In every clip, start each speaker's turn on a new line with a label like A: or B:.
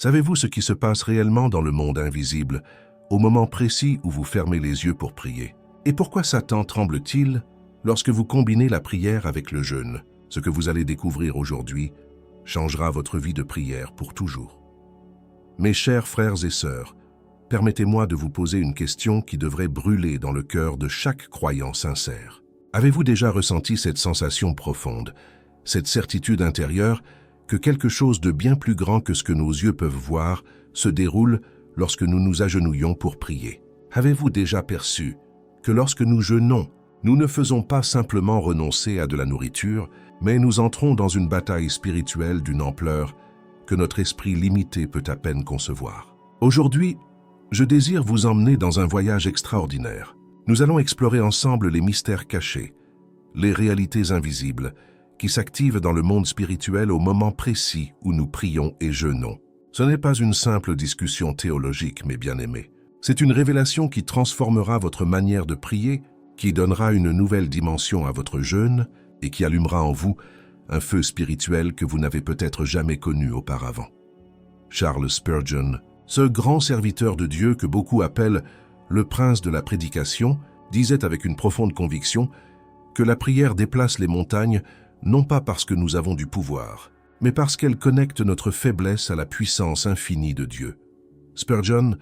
A: Savez-vous ce qui se passe réellement dans le monde invisible, au moment précis où vous fermez les yeux pour prier? Et pourquoi Satan tremble-t-il lorsque vous combinez la prière avec le jeûne? Ce que vous allez découvrir aujourd'hui changera votre vie de prière pour toujours. Mes chers frères et sœurs, permettez-moi de vous poser une question qui devrait brûler dans le cœur de chaque croyant sincère. Avez-vous déjà ressenti cette sensation profonde, cette certitude intérieure que quelque chose de bien plus grand que ce que nos yeux peuvent voir se déroule lorsque nous nous agenouillons pour prier? Avez-vous déjà perçu que lorsque nous jeûnons, nous ne faisons pas simplement renoncer à de la nourriture, mais nous entrons dans une bataille spirituelle d'une ampleur que notre esprit limité peut à peine concevoir? Aujourd'hui, je désire vous emmener dans un voyage extraordinaire. Nous allons explorer ensemble les mystères cachés, les réalités invisibles qui s'activent dans le monde spirituel au moment précis où nous prions et jeûnons. Ce n'est pas une simple discussion théologique, mes bien-aimés. C'est une révélation qui transformera votre manière de prier, qui donnera une nouvelle dimension à votre jeûne et qui allumera en vous un feu spirituel que vous n'avez peut-être jamais connu auparavant. Charles Spurgeon, ce grand serviteur de Dieu que beaucoup appellent le prince de la prédication, disait avec une profonde conviction que la prière déplace les montagnes non pas parce que nous avons du pouvoir, mais parce qu'elle connecte notre faiblesse à la puissance infinie de Dieu. Spurgeon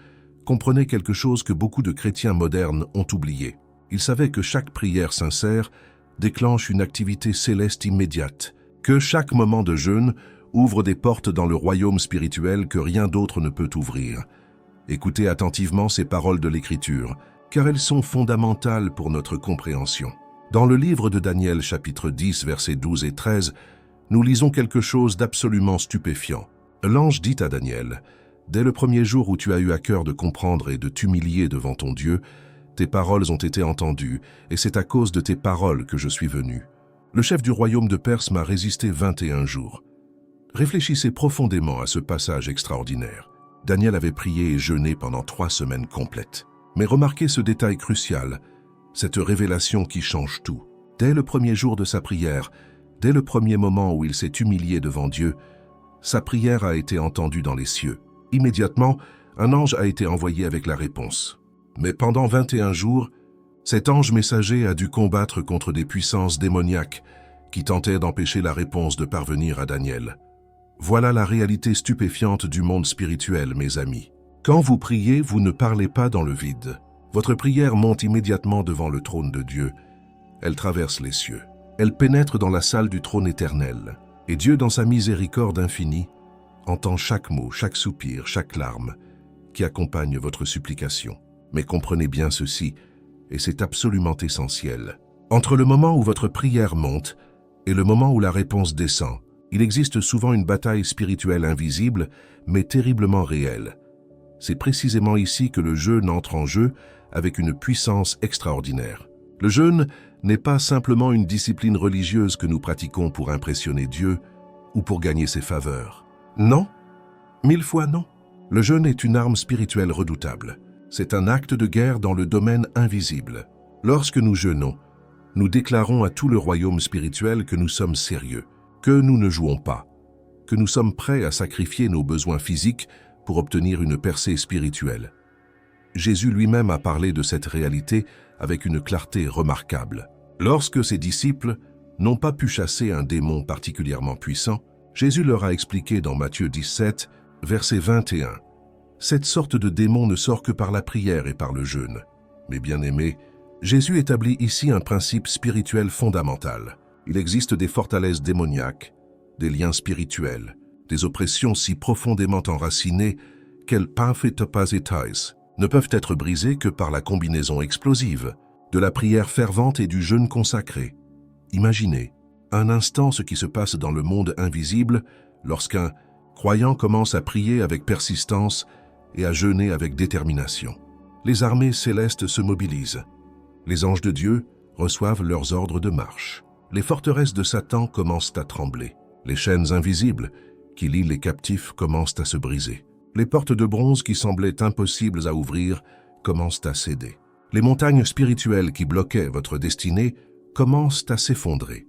A: comprenait quelque chose que beaucoup de chrétiens modernes ont oublié. Il savait que chaque prière sincère déclenche une activité céleste immédiate, que chaque moment de jeûne ouvre des portes dans le royaume spirituel que rien d'autre ne peut ouvrir. Écoutez attentivement ces paroles de l'Écriture, car elles sont fondamentales pour notre compréhension. Dans le livre de Daniel, chapitre 10, versets 12 et 13, nous lisons quelque chose d'absolument stupéfiant. L'ange dit à Daniel, « Dès le premier jour où tu as eu à cœur de comprendre et de t'humilier devant ton Dieu, tes paroles ont été entendues, et c'est à cause de tes paroles que je suis venu. Le chef du royaume de Perse m'a résisté 21 jours. » Réfléchissez profondément à ce passage extraordinaire. Daniel avait prié et jeûné pendant 3 semaines complètes. Mais remarquez ce détail crucial, cette révélation qui change tout. Dès le premier jour de sa prière, dès le premier moment où il s'est humilié devant Dieu, sa prière a été entendue dans les cieux. Immédiatement, un ange a été envoyé avec la réponse. Mais pendant 21 jours, cet ange messager a dû combattre contre des puissances démoniaques qui tentaient d'empêcher la réponse de parvenir à Daniel. Voilà la réalité stupéfiante du monde spirituel, mes amis. Quand vous priez, vous ne parlez pas dans le vide. Votre prière monte immédiatement devant le trône de Dieu. Elle traverse les cieux. Elle pénètre dans la salle du trône éternel. Et Dieu, dans sa miséricorde infinie, entend chaque mot, chaque soupir, chaque larme qui accompagne votre supplication. Mais comprenez bien ceci, et c'est absolument essentiel. Entre le moment où votre prière monte et le moment où la réponse descend, il existe souvent une bataille spirituelle invisible, mais terriblement réelle. C'est précisément ici que le jeûne entre en jeu avec une puissance extraordinaire. Le jeûne n'est pas simplement une discipline religieuse que nous pratiquons pour impressionner Dieu ou pour gagner ses faveurs. Non, 1000 fois non. Le jeûne est une arme spirituelle redoutable. C'est un acte de guerre dans le domaine invisible. Lorsque nous jeûnons, nous déclarons à tout le royaume spirituel que nous sommes sérieux, que nous ne jouons pas, que nous sommes prêts à sacrifier nos besoins physiques pour obtenir une percée spirituelle. Jésus lui-même a parlé de cette réalité avec une clarté remarquable. Lorsque ses disciples n'ont pas pu chasser un démon particulièrement puissant, Jésus leur a expliqué dans Matthieu 17, verset 21, « Cette sorte de démon ne sort que par la prière et par le jeûne. » Mes bien-aimés, Jésus établit ici un principe spirituel fondamental. Il existe des forteresses démoniaques, des liens spirituels, des oppressions si profondément enracinées qu'elles ne peuvent être brisées que par la combinaison explosive de la prière fervente et du jeûne consacré. Imaginez un instant ce qui se passe dans le monde invisible lorsqu'un croyant commence à prier avec persistance et à jeûner avec détermination. Les armées célestes se mobilisent. Les anges de Dieu reçoivent leurs ordres de marche. Les forteresses de Satan commencent à trembler. Les chaînes invisibles qui lient les captifs commencent à se briser. Les portes de bronze qui semblaient impossibles à ouvrir commencent à céder. Les montagnes spirituelles qui bloquaient votre destinée commencent à s'effondrer.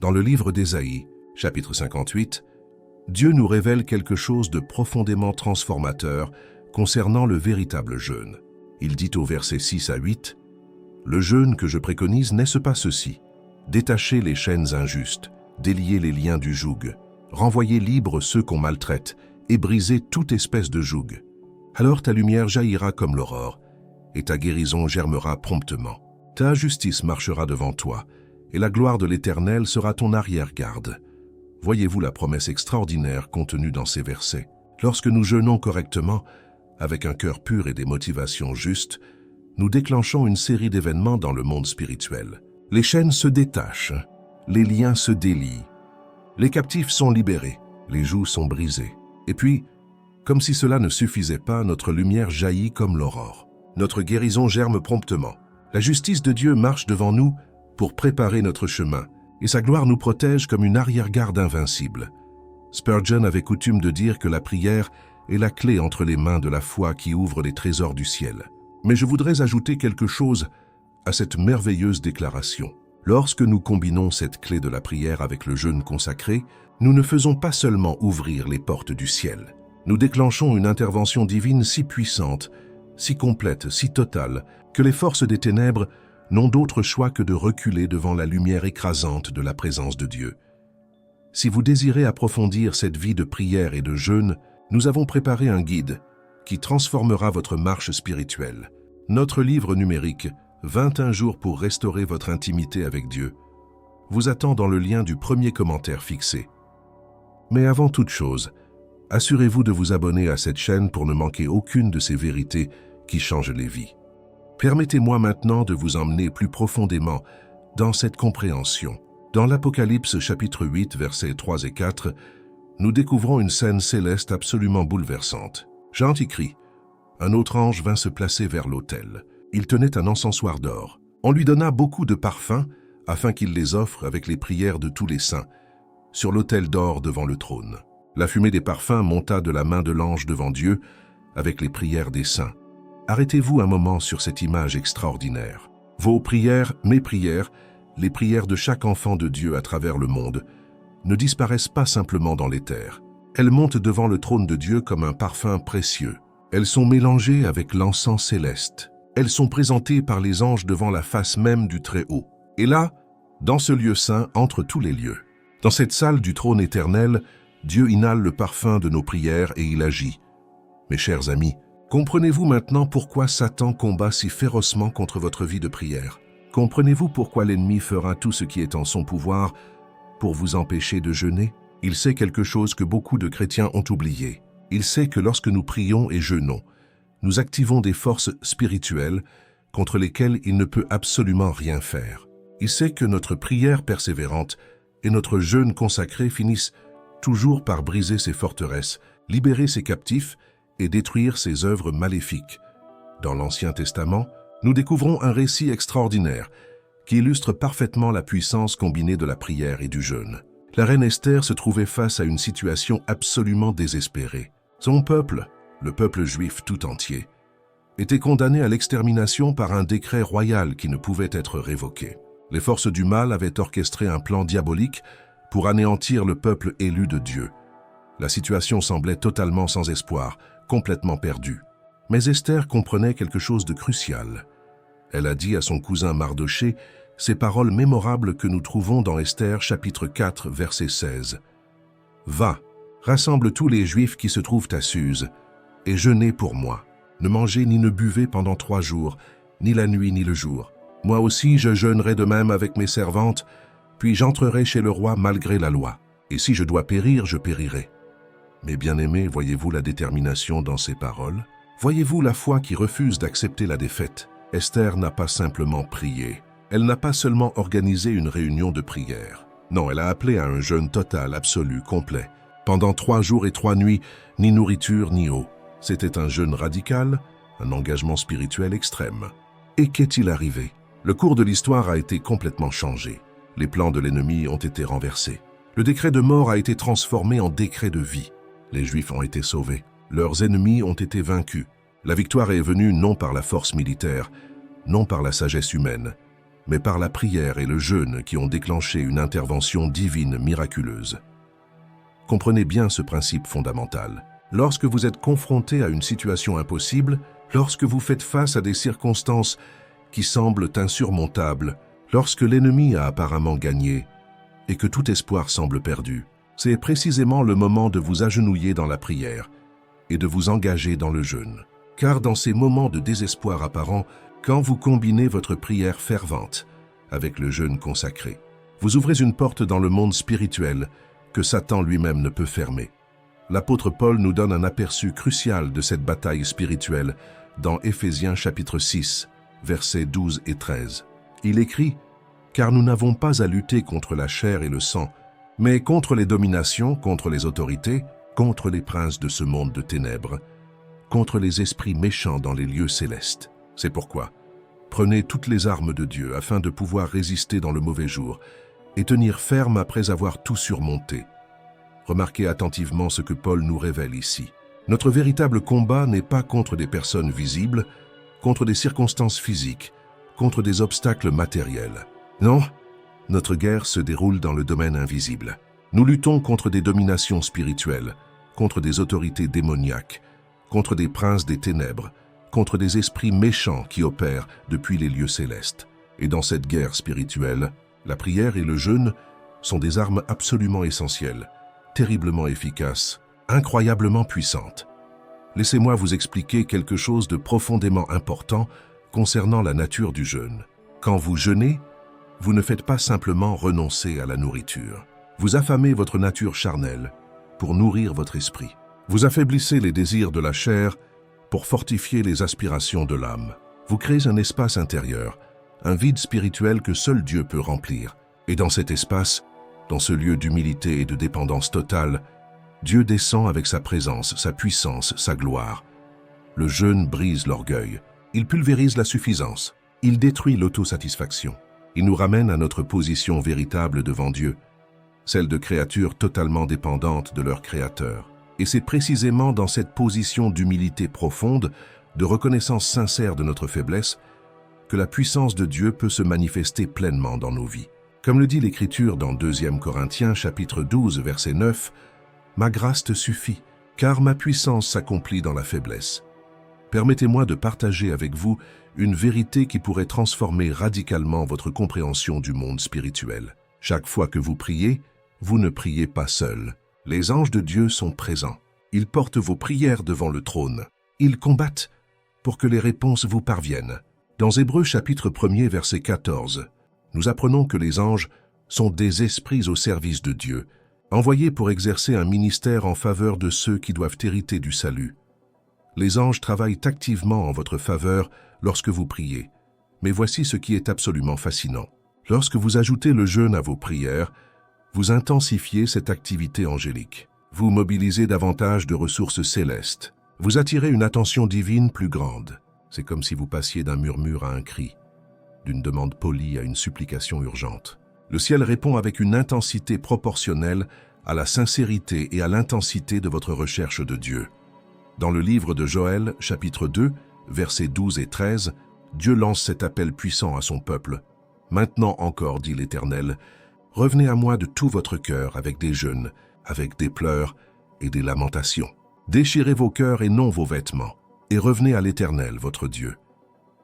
A: Dans le livre d'Ésaïe, chapitre 58, Dieu nous révèle quelque chose de profondément transformateur concernant le véritable jeûne. Il dit au verset 6 à 8, « Le jeûne que je préconise n'est-ce pas ceci? Détacher les chaînes injustes, délier les liens du joug, renvoyer libres ceux qu'on maltraite et briser toute espèce de joug. Alors ta lumière jaillira comme l'aurore, et ta guérison germera promptement. Ta justice marchera devant toi, et la gloire de l'Éternel sera ton arrière-garde. » Voyez-vous la promesse extraordinaire contenue dans ces versets? Lorsque nous jeûnons correctement, avec un cœur pur et des motivations justes, nous déclenchons une série d'événements dans le monde spirituel. Les chaînes se détachent, les liens se délient, les captifs sont libérés, les jougs sont brisés. Et puis, comme si cela ne suffisait pas, notre lumière jaillit comme l'aurore. Notre guérison germe promptement. La justice de Dieu marche devant nous pour préparer notre chemin, et sa gloire nous protège comme une arrière-garde invincible. Spurgeon avait coutume de dire que la prière est la clé entre les mains de la foi qui ouvre les trésors du ciel. Mais je voudrais ajouter quelque chose à cette merveilleuse déclaration. Lorsque nous combinons cette clé de la prière avec le jeûne consacré, nous ne faisons pas seulement ouvrir les portes du ciel. Nous déclenchons une intervention divine si puissante, si complète, si totale, que les forces des ténèbres n'ont d'autre choix que de reculer devant la lumière écrasante de la présence de Dieu. Si vous désirez approfondir cette vie de prière et de jeûne, nous avons préparé un guide qui transformera votre marche spirituelle. Notre livre numérique, 21 jours pour restaurer votre intimité avec Dieu, vous attend dans le lien du premier commentaire fixé. Mais avant toute chose, assurez-vous de vous abonner à cette chaîne pour ne manquer aucune de ces vérités qui changent les vies. Permettez-moi maintenant de vous emmener plus profondément dans cette compréhension. Dans l'Apocalypse chapitre 8, versets 3 et 4, nous découvrons une scène céleste absolument bouleversante. Jean écrit, « Un autre ange vint se placer vers l'autel. Il tenait un encensoir d'or. On lui donna beaucoup de parfums afin qu'il les offre avec les prières de tous les saints, sur l'autel d'or devant le trône. La fumée des parfums monta de la main de l'ange devant Dieu avec les prières des saints. » Arrêtez-vous un moment sur cette image extraordinaire. Vos prières, mes prières, les prières de chaque enfant de Dieu à travers le monde, ne disparaissent pas simplement dans l'éther. Elles montent devant le trône de Dieu comme un parfum précieux. Elles sont mélangées avec l'encens céleste. Elles sont présentées par les anges devant la face même du Très-Haut. Et là, dans ce lieu saint, entre tous les lieux, dans cette salle du trône éternel, Dieu inhale le parfum de nos prières et il agit. Mes chers amis, comprenez-vous maintenant pourquoi Satan combat si férocement contre votre vie de prière? Comprenez-vous pourquoi l'ennemi fera tout ce qui est en son pouvoir pour vous empêcher de jeûner? Il sait quelque chose que beaucoup de chrétiens ont oublié. Il sait que lorsque nous prions et jeûnons, nous activons des forces spirituelles contre lesquelles il ne peut absolument rien faire. Il sait que notre prière persévérante et notre jeûne consacré finissent toujours par briser ces forteresses, libérer ces captifs et détruire ses œuvres maléfiques. Dans l'Ancien Testament, nous découvrons un récit extraordinaire qui illustre parfaitement la puissance combinée de la prière et du jeûne. La reine Esther se trouvait face à une situation absolument désespérée. Son peuple, le peuple juif tout entier, était condamné à l'extermination par un décret royal qui ne pouvait être révoqué. Les forces du mal avaient orchestré un plan diabolique pour anéantir le peuple élu de Dieu. La situation semblait totalement sans espoir, complètement perdue. Mais Esther comprenait quelque chose de crucial. Elle a dit à son cousin Mardoché ces paroles mémorables que nous trouvons dans Esther chapitre 4, verset 16. « Va, rassemble tous les Juifs qui se trouvent à Suse, et jeûnez pour moi. Ne mangez ni ne buvez pendant 3 jours, ni la nuit ni le jour. Moi aussi je jeûnerai de même avec mes servantes, puis j'entrerai chez le roi malgré la loi. Et si je dois périr, je périrai. » Mes bien-aimés, voyez-vous la détermination dans ces paroles? Voyez-vous la foi qui refuse d'accepter la défaite? Esther n'a pas simplement prié. Elle n'a pas seulement organisé une réunion de prière. Non, elle a appelé à un jeûne total, absolu, complet. Pendant 3 jours et 3 nuits, ni nourriture ni eau. C'était un jeûne radical, un engagement spirituel extrême. Et qu'est-il arrivé? Le cours de l'histoire a été complètement changé. Les plans de l'ennemi ont été renversés. Le décret de mort a été transformé en décret de vie. Les Juifs ont été sauvés. Leurs ennemis ont été vaincus. La victoire est venue non par la force militaire, non par la sagesse humaine, mais par la prière et le jeûne qui ont déclenché une intervention divine miraculeuse. Comprenez bien ce principe fondamental. Lorsque vous êtes confronté à une situation impossible, lorsque vous faites face à des circonstances qui semblent insurmontables, lorsque l'ennemi a apparemment gagné et que tout espoir semble perdu, c'est précisément le moment de vous agenouiller dans la prière et de vous engager dans le jeûne. Car dans ces moments de désespoir apparent, quand vous combinez votre prière fervente avec le jeûne consacré, vous ouvrez une porte dans le monde spirituel que Satan lui-même ne peut fermer. L'apôtre Paul nous donne un aperçu crucial de cette bataille spirituelle dans Éphésiens chapitre 6, versets 12 et 13. Il écrit « Car nous n'avons pas à lutter contre la chair et le sang, mais contre les dominations, contre les autorités, contre les princes de ce monde de ténèbres, contre les esprits méchants dans les lieux célestes. C'est pourquoi, prenez toutes les armes de Dieu afin de pouvoir résister dans le mauvais jour et tenir ferme après avoir tout surmonté. » Remarquez attentivement ce que Paul nous révèle ici. Notre véritable combat n'est pas contre des personnes visibles, contre des circonstances physiques, contre des obstacles matériels. Non, notre guerre se déroule dans le domaine invisible. Nous luttons contre des dominations spirituelles, contre des autorités démoniaques, contre des princes des ténèbres, contre des esprits méchants qui opèrent depuis les lieux célestes. Et dans cette guerre spirituelle, la prière et le jeûne sont des armes absolument essentielles, terriblement efficaces, incroyablement puissantes. Laissez-moi vous expliquer quelque chose de profondément important concernant la nature du jeûne. Quand vous jeûnez, vous ne faites pas simplement renoncer à la nourriture. Vous affamez votre nature charnelle pour nourrir votre esprit. Vous affaiblissez les désirs de la chair pour fortifier les aspirations de l'âme. Vous créez un espace intérieur, un vide spirituel que seul Dieu peut remplir. Et dans cet espace, dans ce lieu d'humilité et de dépendance totale, Dieu descend avec sa présence, sa puissance, sa gloire. Le jeûne brise l'orgueil, il pulvérise la suffisance, il détruit l'autosatisfaction. Il nous ramène à notre position véritable devant Dieu, celle de créatures totalement dépendantes de leur Créateur. Et c'est précisément dans cette position d'humilité profonde, de reconnaissance sincère de notre faiblesse, que la puissance de Dieu peut se manifester pleinement dans nos vies. Comme le dit l'Écriture dans 2 Corinthiens chapitre 12, verset 9, « Ma grâce te suffit, car ma puissance s'accomplit dans la faiblesse. » Permettez-moi de partager avec vous une vérité qui pourrait transformer radicalement votre compréhension du monde spirituel. Chaque fois que vous priez, vous ne priez pas seul. Les anges de Dieu sont présents. Ils portent vos prières devant le trône. Ils combattent pour que les réponses vous parviennent. Dans Hébreux chapitre 1er, verset 14, nous apprenons que les anges sont des esprits au service de Dieu, envoyés pour exercer un ministère en faveur de ceux qui doivent hériter du salut. Les anges travaillent activement en votre faveur lorsque vous priez. Mais voici ce qui est absolument fascinant. Lorsque vous ajoutez le jeûne à vos prières, vous intensifiez cette activité angélique. Vous mobilisez davantage de ressources célestes. Vous attirez une attention divine plus grande. C'est comme si vous passiez d'un murmure à un cri, d'une demande polie à une supplication urgente. Le ciel répond avec une intensité proportionnelle à la sincérité et à l'intensité de votre recherche de Dieu. Dans le livre de Joël, chapitre 2, versets 12 et 13, Dieu lance cet appel puissant à son peuple. « Maintenant encore, dit l'Éternel, revenez à moi de tout votre cœur avec des jeûnes, avec des pleurs et des lamentations. Déchirez vos cœurs et non vos vêtements, et revenez à l'Éternel, votre Dieu.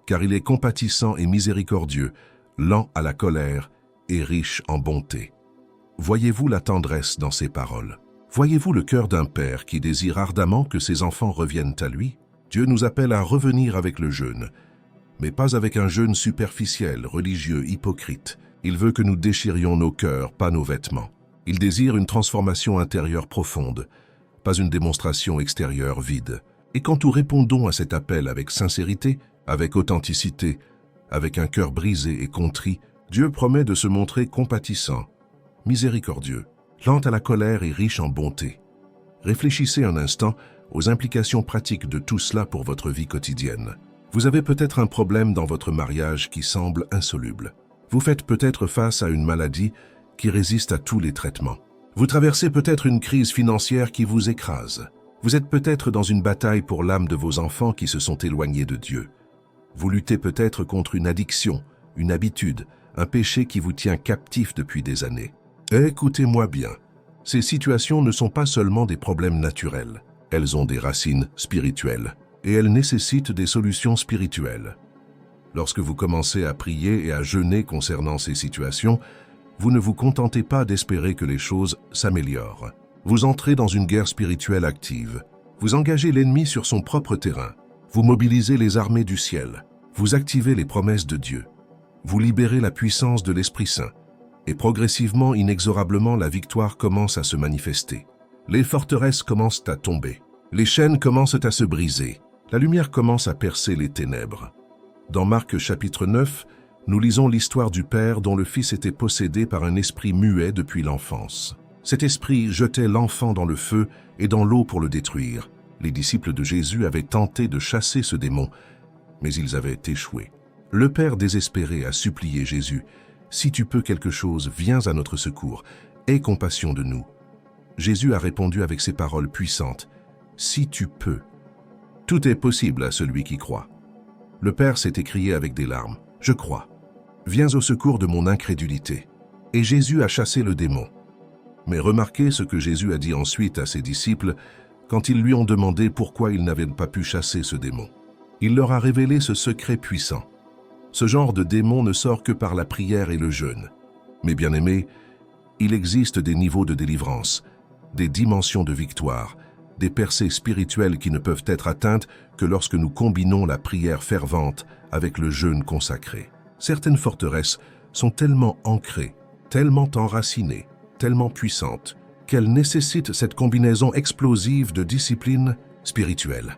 A: Car il est compatissant et miséricordieux, lent à la colère et riche en bonté. » Voyez-vous la tendresse dans ces paroles? Voyez-vous le cœur d'un père qui désire ardemment que ses enfants reviennent à lui? Dieu nous appelle à revenir avec le jeûne, mais pas avec un jeûne superficiel, religieux, hypocrite. Il veut que nous déchirions nos cœurs, pas nos vêtements. Il désire une transformation intérieure profonde, pas une démonstration extérieure vide. Et quand nous répondons à cet appel avec sincérité, avec authenticité, avec un cœur brisé et contrit, Dieu promet de se montrer compatissant, miséricordieux, lent à la colère et riche en bonté. Réfléchissez un instant aux implications pratiques de tout cela pour votre vie quotidienne. Vous avez peut-être un problème dans votre mariage qui semble insoluble. Vous faites peut-être face à une maladie qui résiste à tous les traitements. Vous traversez peut-être une crise financière qui vous écrase. Vous êtes peut-être dans une bataille pour l'âme de vos enfants qui se sont éloignés de Dieu. Vous luttez peut-être contre une addiction, une habitude, un péché qui vous tient captif depuis des années. Écoutez-moi bien. Ces situations ne sont pas seulement des problèmes naturels, elles ont des racines spirituelles et elles nécessitent des solutions spirituelles. Lorsque vous commencez à prier et à jeûner concernant ces situations, vous ne vous contentez pas d'espérer que les choses s'améliorent. Vous entrez dans une guerre spirituelle active. Vous engagez l'ennemi sur son propre terrain. Vous mobilisez les armées du ciel. Vous activez les promesses de Dieu. Vous libérez la puissance de l'Esprit Saint. Et progressivement, inexorablement, la victoire commence à se manifester. Les forteresses commencent à tomber. Les chaînes commencent à se briser. La lumière commence à percer les ténèbres. Dans Marc chapitre 9, nous lisons l'histoire du Père dont le Fils était possédé par un esprit muet depuis l'enfance. Cet esprit jetait l'enfant dans le feu et dans l'eau pour le détruire. Les disciples de Jésus avaient tenté de chasser ce démon, mais ils avaient échoué. Le Père désespéré a supplié Jésus, « Si tu peux quelque chose, viens à notre secours, aie compassion de nous. » Jésus a répondu avec ces paroles puissantes, « Si tu peux. » Tout est possible à celui qui croit. Le Père s'est écrié avec des larmes, « Je crois. Viens au secours de mon incrédulité. » Et Jésus a chassé le démon. Mais remarquez ce que Jésus a dit ensuite à ses disciples quand ils lui ont demandé pourquoi ils n'avaient pas pu chasser ce démon. Il leur a révélé ce secret puissant. Ce genre de démon ne sort que par la prière et le jeûne. Mais bien aimés, il existe des niveaux de délivrance, des dimensions de victoire, des percées spirituelles qui ne peuvent être atteintes que lorsque nous combinons la prière fervente avec le jeûne consacré. Certaines forteresses sont tellement ancrées, tellement enracinées, tellement puissantes, qu'elles nécessitent cette combinaison explosive de discipline spirituelle.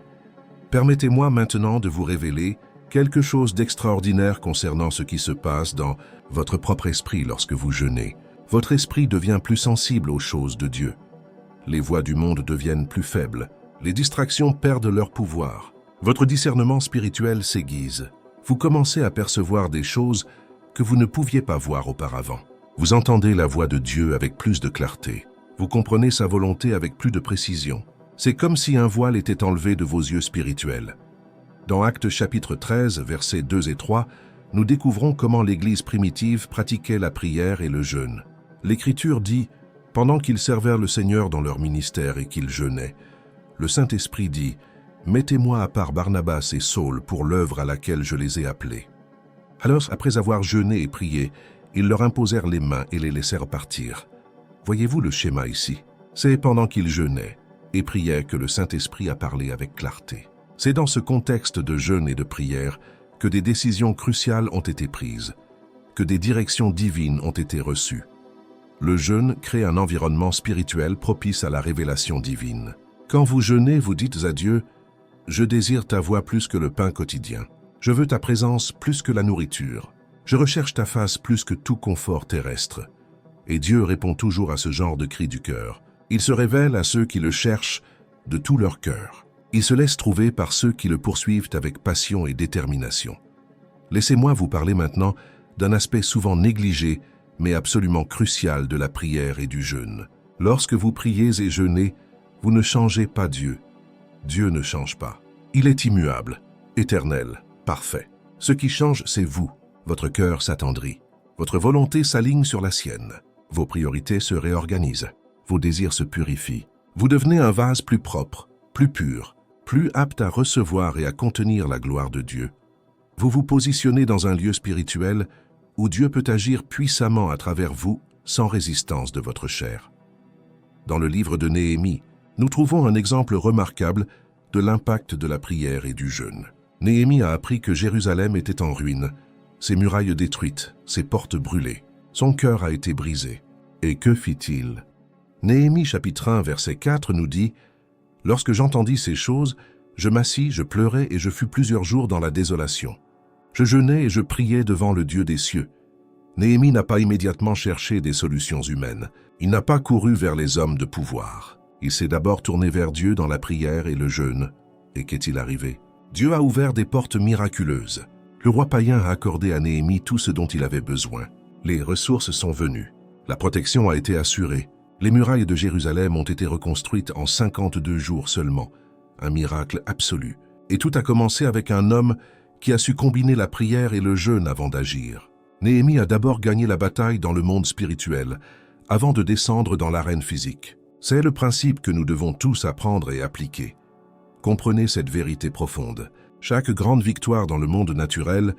A: Permettez-moi maintenant de vous révéler quelque chose d'extraordinaire concernant ce qui se passe dans votre propre esprit lorsque vous jeûnez. Votre esprit devient plus sensible aux choses de Dieu. Les voix du monde deviennent plus faibles. Les distractions perdent leur pouvoir. Votre discernement spirituel s'aiguise. Vous commencez à percevoir des choses que vous ne pouviez pas voir auparavant. Vous entendez la voix de Dieu avec plus de clarté. Vous comprenez sa volonté avec plus de précision. C'est comme si un voile était enlevé de vos yeux spirituels. Dans Actes chapitre 13, versets 2 et 3, nous découvrons comment l'Église primitive pratiquait la prière et le jeûne. L'Écriture dit « Pendant qu'ils servèrent le Seigneur dans leur ministère et qu'ils jeûnaient, le Saint-Esprit dit « Mettez-moi à part Barnabas et Saul pour l'œuvre à laquelle je les ai appelés. » Alors, après avoir jeûné et prié, ils leur imposèrent les mains et les laissèrent partir. Voyez-vous le schéma ici? C'est pendant qu'ils jeûnaient et priaient que le Saint-Esprit a parlé avec clarté. C'est dans ce contexte de jeûne et de prière que des décisions cruciales ont été prises, que des directions divines ont été reçues. Le jeûne crée un environnement spirituel propice à la révélation divine. Quand vous jeûnez, vous dites à Dieu « Je désire ta voix plus que le pain quotidien. Je veux ta présence plus que la nourriture. Je recherche ta face plus que tout confort terrestre. » Et Dieu répond toujours à ce genre de cri du cœur. Il se révèle à ceux qui le cherchent de tout leur cœur. Il se laisse trouver par ceux qui le poursuivent avec passion et détermination. Laissez-moi vous parler maintenant d'un aspect souvent négligé, mais absolument crucial de la prière et du jeûne. Lorsque vous priez et jeûnez, vous ne changez pas Dieu. Dieu ne change pas. Il est immuable, éternel, parfait. Ce qui change, c'est vous. Votre cœur s'attendrit. Votre volonté s'aligne sur la sienne. Vos priorités se réorganisent. Vos désirs se purifient. Vous devenez un vase plus propre, plus pur, plus apte à recevoir et à contenir la gloire de Dieu. Vous vous positionnez dans un lieu spirituel où Dieu peut agir puissamment à travers vous sans résistance de votre chair. Dans le livre de Néhémie, nous trouvons un exemple remarquable de l'impact de la prière et du jeûne. Néhémie a appris que Jérusalem était en ruine, ses murailles détruites, ses portes brûlées. Son cœur a été brisé. Et que fit-il? Néhémie chapitre 1, verset 4 nous dit « Lorsque j'entendis ces choses, je m'assis, je pleurais et je fus plusieurs jours dans la désolation. Je jeûnais et je priais devant le Dieu des cieux. » Néhémie n'a pas immédiatement cherché des solutions humaines. Il n'a pas couru vers les hommes de pouvoir. Il s'est d'abord tourné vers Dieu dans la prière et le jeûne. Et qu'est-il arrivé? Dieu a ouvert des portes miraculeuses. Le roi païen a accordé à Néhémie tout ce dont il avait besoin. Les ressources sont venues. La protection a été assurée. Les murailles de Jérusalem ont été reconstruites en 52 jours seulement. Un miracle absolu. Et tout a commencé avec un homme qui a su combiner la prière et le jeûne avant d'agir. Néhémie a d'abord gagné la bataille dans le monde spirituel, avant de descendre dans l'arène physique. C'est le principe que nous devons tous apprendre et appliquer. Comprenez cette vérité profonde. Chaque grande victoire dans le monde naturel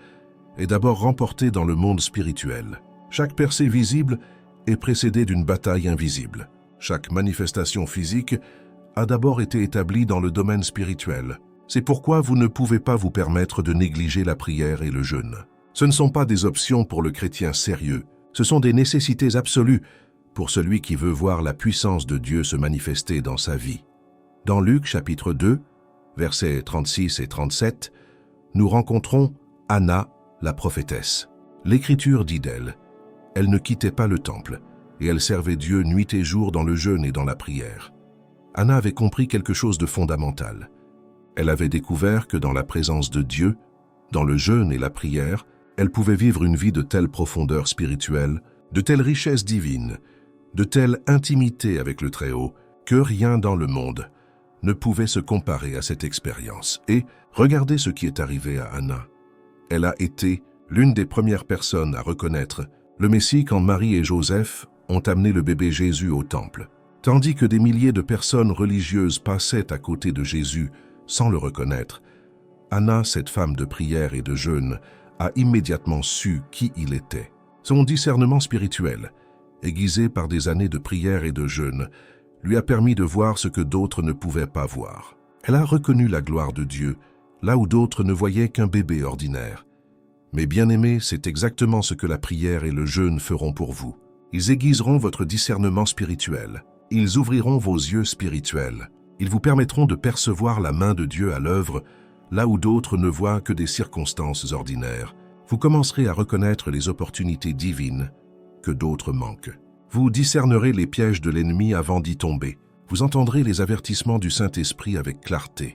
A: est d'abord remportée dans le monde spirituel. Chaque percée visible est précédée d'une bataille invisible. Chaque manifestation physique a d'abord été établie dans le domaine spirituel. C'est pourquoi vous ne pouvez pas vous permettre de négliger la prière et le jeûne. Ce ne sont pas des options pour le chrétien sérieux, ce sont des nécessités absolues pour celui qui veut voir la puissance de Dieu se manifester dans sa vie. Dans Luc chapitre 2, versets 36 et 37, nous rencontrons Anna, la prophétesse. L'Écriture dit d'elle, « Elle ne quittait pas le temple, et elle servait Dieu nuit et jour dans le jeûne et dans la prière. » Anna avait compris quelque chose de fondamental. Elle avait découvert que dans la présence de Dieu, dans le jeûne et la prière, elle pouvait vivre une vie de telle profondeur spirituelle, de telle richesse divine, de telle intimité avec le Très-Haut, que rien dans le monde ne pouvait se comparer à cette expérience. Et regardez ce qui est arrivé à Anna. Elle a été l'une des premières personnes à reconnaître le Messie quand Marie et Joseph ont amené le bébé Jésus au temple. Tandis que des milliers de personnes religieuses passaient à côté de Jésus sans le reconnaître, Anna, cette femme de prière et de jeûne, a immédiatement su qui il était. Son discernement spirituel, aiguisé par des années de prière et de jeûne, lui a permis de voir ce que d'autres ne pouvaient pas voir. Elle a reconnu la gloire de Dieu, là où d'autres ne voyaient qu'un bébé ordinaire. Mais bien-aimés, c'est exactement ce que la prière et le jeûne feront pour vous. Ils aiguiseront votre discernement spirituel. Ils ouvriront vos yeux spirituels. Ils vous permettront de percevoir la main de Dieu à l'œuvre, là où d'autres ne voient que des circonstances ordinaires. Vous commencerez à reconnaître les opportunités divines que d'autres manquent. Vous discernerez les pièges de l'ennemi avant d'y tomber. Vous entendrez les avertissements du Saint-Esprit avec clarté.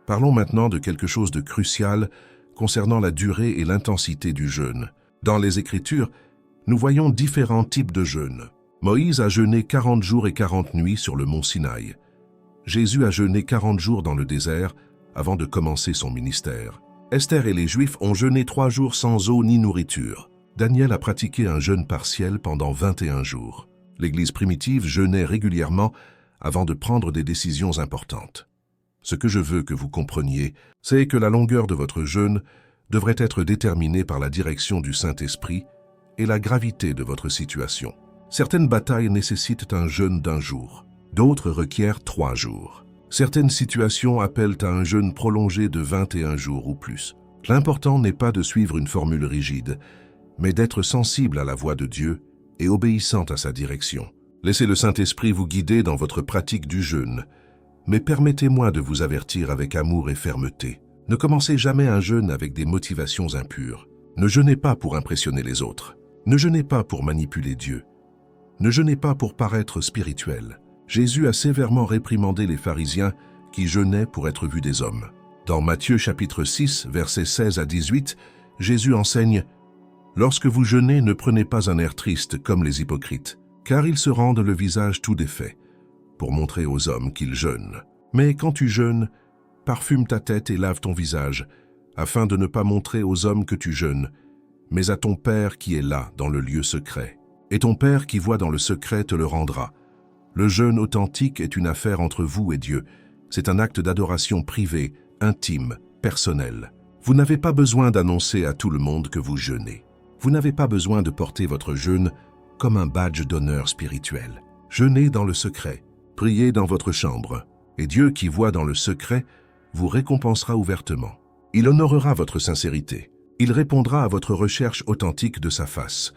A: Parlons maintenant de quelque chose de crucial concernant la durée et l'intensité du jeûne. Dans les Écritures, nous voyons différents types de jeûnes. Moïse a jeûné 40 jours et 40 nuits sur le mont Sinaï. Jésus a jeûné 40 jours dans le désert avant de commencer son ministère. Esther et les Juifs ont jeûné 3 jours sans eau ni nourriture. Daniel a pratiqué un jeûne partiel pendant 21 jours. L'Église primitive jeûnait régulièrement avant de prendre des décisions importantes. Ce que je veux que vous compreniez, c'est que la longueur de votre jeûne devrait être déterminée par la direction du Saint-Esprit et la gravité de votre situation. Certaines batailles nécessitent un jeûne d'1 jour, d'autres requièrent 3 jours. Certaines situations appellent à un jeûne prolongé de 21 jours ou plus. L'important n'est pas de suivre une formule rigide, mais d'être sensible à la voix de Dieu et obéissant à sa direction. Laissez le Saint-Esprit vous guider dans votre pratique du jeûne, mais permettez-moi de vous avertir avec amour et fermeté. Ne commencez jamais un jeûne avec des motivations impures. Ne jeûnez pas pour impressionner les autres. Ne jeûnez pas pour manipuler Dieu. Ne jeûnez pas pour paraître spirituel. Jésus a sévèrement réprimandé les pharisiens qui jeûnaient pour être vus des hommes. Dans Matthieu chapitre 6, versets 16 à 18, Jésus enseigne « Lorsque vous jeûnez, ne prenez pas un air triste comme les hypocrites, car ils se rendent le visage tout défait, pour montrer aux hommes qu'ils jeûnent. Mais quand tu jeûnes, parfume ta tête et lave ton visage, afin de ne pas montrer aux hommes que tu jeûnes, mais à ton Père qui est là, dans le lieu secret. Et ton Père qui voit dans le secret te le rendra. Le jeûne authentique est une affaire entre vous et Dieu. C'est un acte d'adoration privé, intime, personnel. Vous n'avez pas besoin d'annoncer à tout le monde que vous jeûnez. Vous n'avez pas besoin de porter votre jeûne comme un badge d'honneur spirituel. Jeûnez dans le secret, priez dans votre chambre, et Dieu qui voit dans le secret vous récompensera ouvertement. Il honorera votre sincérité. Il répondra à votre recherche authentique de sa face.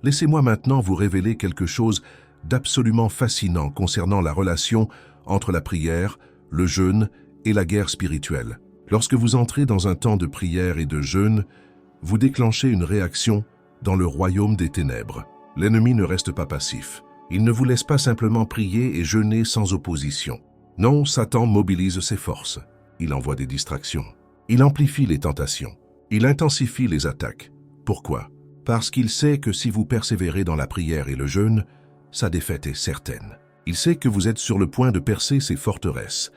A: Laissez-moi maintenant vous révéler quelque chose d'absolument fascinant concernant la relation entre la prière, le jeûne et la guerre spirituelle. Lorsque vous entrez dans un temps de prière et de jeûne, vous déclenchez une réaction dans le royaume des ténèbres. L'ennemi ne reste pas passif. Il ne vous laisse pas simplement prier et jeûner sans opposition. Non, Satan mobilise ses forces. Il envoie des distractions. Il amplifie les tentations. Il intensifie les attaques. Pourquoi? Parce qu'il sait que si vous persévérez dans la prière et le jeûne, sa défaite est certaine. Il sait que vous êtes sur le point de percer ses forteresses.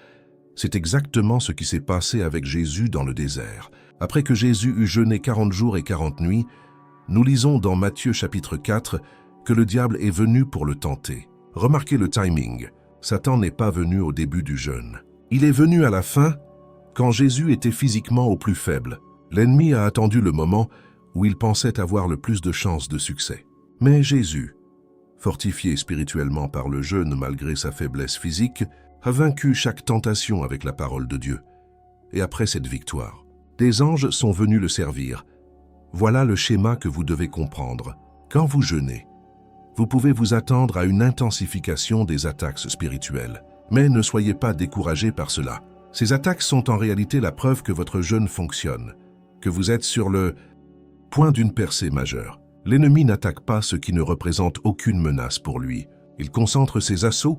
A: C'est exactement ce qui s'est passé avec Jésus dans le désert. Après que Jésus eut jeûné 40 jours et 40 nuits, nous lisons dans Matthieu chapitre 4 que le diable est venu pour le tenter. Remarquez le timing. Satan n'est pas venu au début du jeûne. Il est venu à la fin, quand Jésus était physiquement au plus faible. L'ennemi a attendu le moment où il pensait avoir le plus de chances de succès. Mais Jésus, fortifié spirituellement par le jeûne malgré sa faiblesse physique, a vaincu chaque tentation avec la parole de Dieu. Et après cette victoire, des anges sont venus le servir. Voilà le schéma que vous devez comprendre. Quand vous jeûnez, vous pouvez vous attendre à une intensification des attaques spirituelles. Mais ne soyez pas découragés par cela. Ces attaques sont en réalité la preuve que votre jeûne fonctionne, que vous êtes sur le point d'une percée majeure. L'ennemi n'attaque pas ceux qui ne représentent aucune menace pour lui. Il concentre ses assauts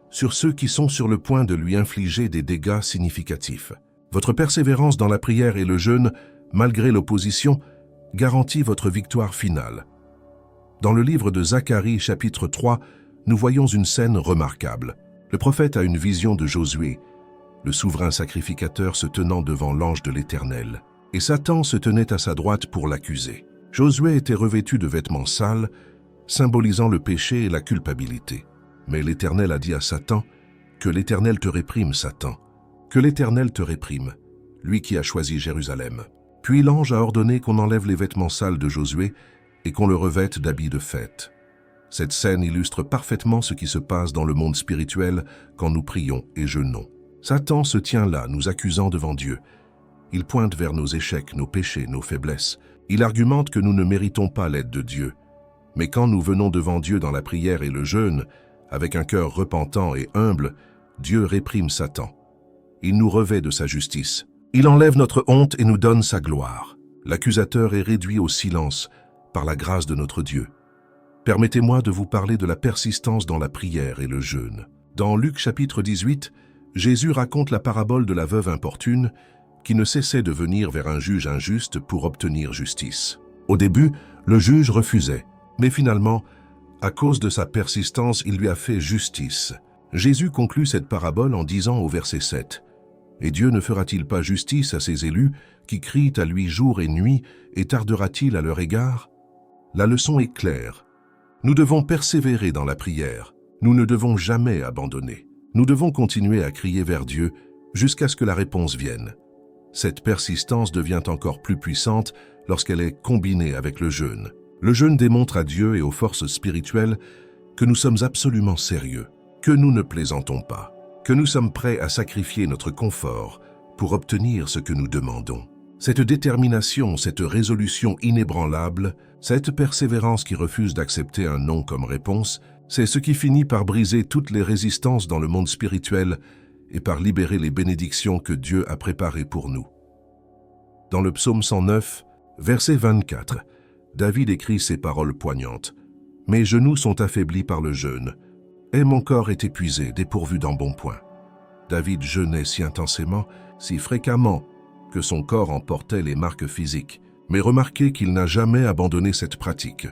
A: sur ceux qui sont sur le point de lui infliger des dégâts significatifs. Votre persévérance dans la prière et le jeûne, malgré l'opposition, garantit votre victoire finale. Dans le livre de Zacharie, chapitre 3, nous voyons une scène remarquable. Le prophète a une vision de Josué, le souverain sacrificateur se tenant devant l'ange de l'Éternel, et Satan se tenait à sa droite pour l'accuser. Josué était revêtu de vêtements sales, symbolisant le péché et la culpabilité. Mais l'Éternel a dit à Satan, « Que l'Éternel te réprime, Satan, que l'Éternel te réprime, lui qui a choisi Jérusalem. » Puis l'ange a ordonné qu'on enlève les vêtements sales de Josué et qu'on le revête d'habits de fête. Cette scène illustre parfaitement ce qui se passe dans le monde spirituel quand nous prions et jeûnons. Satan se tient là, nous accusant devant Dieu. Il pointe vers nos échecs, nos péchés, nos faiblesses. Il argumente que nous ne méritons pas l'aide de Dieu. Mais quand nous venons devant Dieu dans la prière et le jeûne, avec un cœur repentant et humble, Dieu réprime Satan. Il nous revêt de sa justice. Il enlève notre honte et nous donne sa gloire. L'accusateur est réduit au silence par la grâce de notre Dieu. Permettez-moi de vous parler de la persistance dans la prière et le jeûne. Dans Luc chapitre 18, Jésus raconte la parabole de la veuve importune qui ne cessait de venir vers un juge injuste pour obtenir justice. Au début, le juge refusait, mais finalement, à cause de sa persistance, il lui a fait justice. Jésus conclut cette parabole en disant au verset 7, « Et Dieu ne fera-t-il pas justice à ses élus qui crient à lui jour et nuit, et tardera-t-il à leur égard ?» La leçon est claire. Nous devons persévérer dans la prière. Nous ne devons jamais abandonner. Nous devons continuer à crier vers Dieu jusqu'à ce que la réponse vienne. Cette persistance devient encore plus puissante lorsqu'elle est combinée avec le jeûne. Le jeûne démontre à Dieu et aux forces spirituelles que nous sommes absolument sérieux, que nous ne plaisantons pas, que nous sommes prêts à sacrifier notre confort pour obtenir ce que nous demandons. Cette détermination, cette résolution inébranlable, cette persévérance qui refuse d'accepter un non comme réponse, c'est ce qui finit par briser toutes les résistances dans le monde spirituel et par libérer les bénédictions que Dieu a préparées pour nous. Dans le psaume 109, verset 24, David écrit ces paroles poignantes. « Mes genoux sont affaiblis par le jeûne, et mon corps est épuisé, dépourvu d'embonpoint. » David jeûnait si intensément, si fréquemment, que son corps en portait les marques physiques. Mais remarquez qu'il n'a jamais abandonné cette pratique.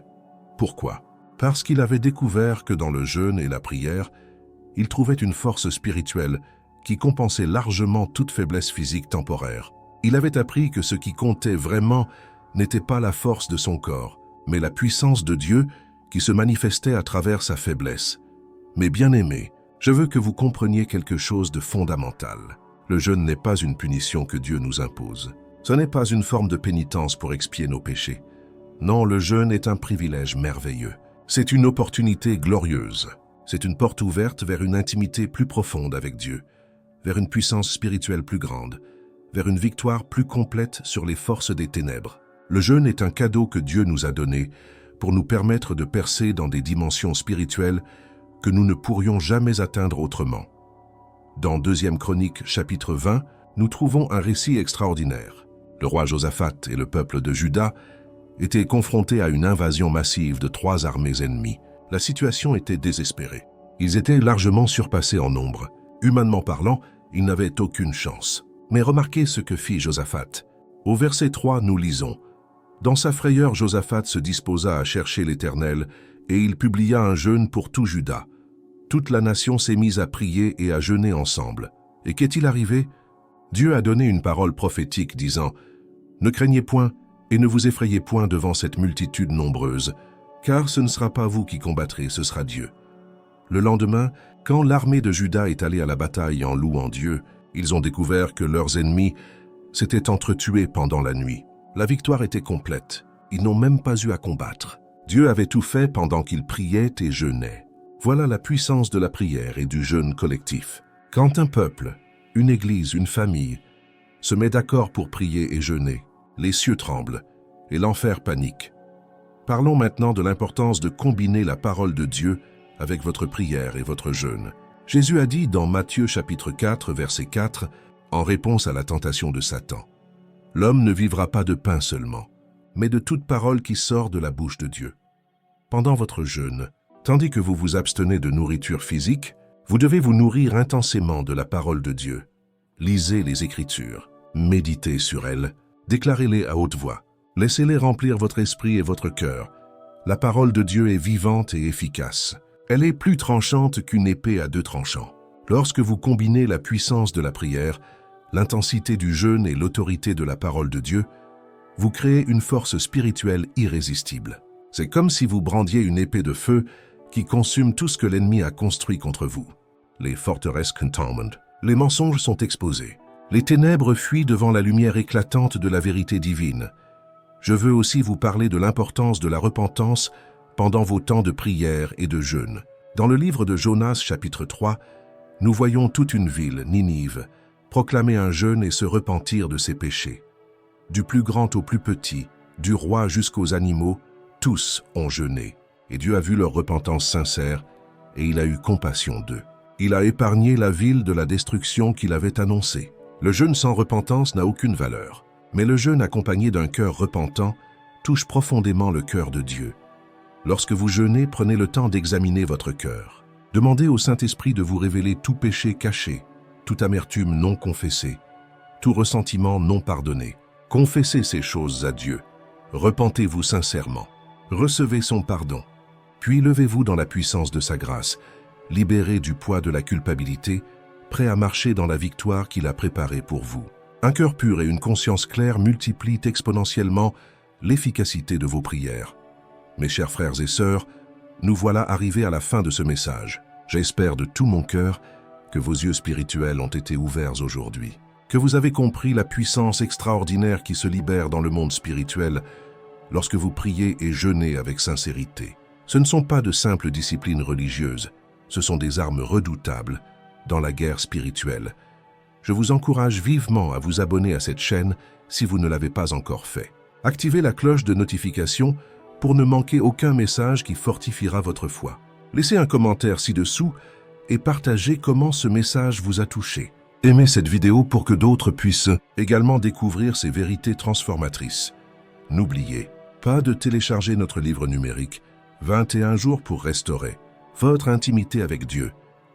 A: Pourquoi? Parce qu'il avait découvert que dans le jeûne et la prière, il trouvait une force spirituelle qui compensait largement toute faiblesse physique temporaire. Il avait appris que ce qui comptait vraiment n'était pas la force de son corps, mais la puissance de Dieu qui se manifestait à travers sa faiblesse. Mais bien-aimés, je veux que vous compreniez quelque chose de fondamental. Le jeûne n'est pas une punition que Dieu nous impose. Ce n'est pas une forme de pénitence pour expier nos péchés. Non, le jeûne est un privilège merveilleux. C'est une opportunité glorieuse. C'est une porte ouverte vers une intimité plus profonde avec Dieu, vers une puissance spirituelle plus grande, vers une victoire plus complète sur les forces des ténèbres. Le jeûne est un cadeau que Dieu nous a donné pour nous permettre de percer dans des dimensions spirituelles que nous ne pourrions jamais atteindre autrement. Dans 2 Chroniques, chapitre 20, nous trouvons un récit extraordinaire. Le roi Josaphat et le peuple de Juda étaient confrontés à une invasion massive de 3 armées ennemies. La situation était désespérée. Ils étaient largement surpassés en nombre. Humainement parlant, ils n'avaient aucune chance. Mais remarquez ce que fit Josaphat. Au verset 3, nous lisons « Dans sa frayeur, Josaphat se disposa à chercher l'Éternel, et il publia un jeûne pour tout Juda. Toute la nation s'est mise à prier et à jeûner ensemble. Et qu'est-il arrivé? Dieu a donné une parole prophétique disant « Ne craignez point et ne vous effrayez point devant cette multitude nombreuse, car ce ne sera pas vous qui combattrez, ce sera Dieu. » Le lendemain, quand l'armée de Juda est allée à la bataille en louant Dieu, ils ont découvert que leurs ennemis s'étaient entretués pendant la nuit. La victoire était complète. Ils n'ont même pas eu à combattre. Dieu avait tout fait pendant qu'ils priaient et jeûnaient. Voilà la puissance de la prière et du jeûne collectif. Quand un peuple, une église, une famille se met d'accord pour prier et jeûner, les cieux tremblent et l'enfer panique. Parlons maintenant de l'importance de combiner la parole de Dieu avec votre prière et votre jeûne. Jésus a dit dans Matthieu chapitre 4, verset 4, en réponse à la tentation de Satan, « L'homme ne vivra pas de pain seulement, mais de toute parole qui sort de la bouche de Dieu. » Pendant votre jeûne, tandis que vous vous abstenez de nourriture physique, vous devez vous nourrir intensément de la parole de Dieu. Lisez les Écritures, méditez sur elles, déclarez-les à haute voix, laissez-les remplir votre esprit et votre cœur. La parole de Dieu est vivante et efficace. Elle est plus tranchante qu'une épée à deux tranchants. Lorsque vous combinez la puissance de la prière, l'intensité du jeûne et l'autorité de la parole de Dieu, vous créez une force spirituelle irrésistible. C'est comme si vous brandiez une épée de feu qui consume tout ce que l'ennemi a construit contre vous. Les forteresses contombent, les mensonges sont exposés. Les ténèbres fuient devant la lumière éclatante de la vérité divine. Je veux aussi vous parler de l'importance de la repentance pendant vos temps de prière et de jeûne. Dans le livre de Jonas, chapitre 3, nous voyons toute une ville, Ninive, proclamer un jeûne et se repentir de ses péchés. Du plus grand au plus petit, du roi jusqu'aux animaux, tous ont jeûné. Et Dieu a vu leur repentance sincère, et il a eu compassion d'eux. Il a épargné la ville de la destruction qu'il avait annoncée. Le jeûne sans repentance n'a aucune valeur, mais le jeûne accompagné d'un cœur repentant touche profondément le cœur de Dieu. Lorsque vous jeûnez, prenez le temps d'examiner votre cœur. Demandez au Saint-Esprit de vous révéler tout péché caché, toute amertume non confessée, tout ressentiment non pardonné. Confessez ces choses à Dieu. Repentez-vous sincèrement. Recevez son pardon. Puis levez-vous dans la puissance de sa grâce, libéré du poids de la culpabilité, prêt à marcher dans la victoire qu'il a préparée pour vous. Un cœur pur et une conscience claire multiplient exponentiellement l'efficacité de vos prières. Mes chers frères et sœurs, nous voilà arrivés à la fin de ce message. J'espère de tout mon cœur que vos yeux spirituels ont été ouverts aujourd'hui, que vous avez compris la puissance extraordinaire qui se libère dans le monde spirituel lorsque vous priez et jeûnez avec sincérité. Ce ne sont pas de simples disciplines religieuses, ce sont des armes redoutables dans la guerre spirituelle. Je vous encourage vivement à vous abonner à cette chaîne si vous ne l'avez pas encore fait. Activez la cloche de notification pour ne manquer aucun message qui fortifiera votre foi. Laissez un commentaire ci-dessous et partagez comment ce message vous a touché. Aimez cette vidéo pour que d'autres puissent également découvrir ces vérités transformatrices. N'oubliez pas de télécharger notre livre numérique « 21 jours pour restaurer votre intimité avec Dieu »,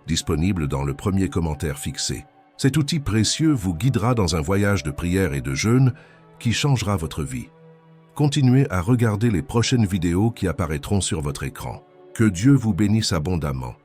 A: disponible dans le premier commentaire fixé. Cet outil précieux vous guidera dans un voyage de prière et de jeûne qui changera votre vie. Continuez à regarder les prochaines vidéos qui apparaîtront sur votre écran. Que Dieu vous bénisse abondamment.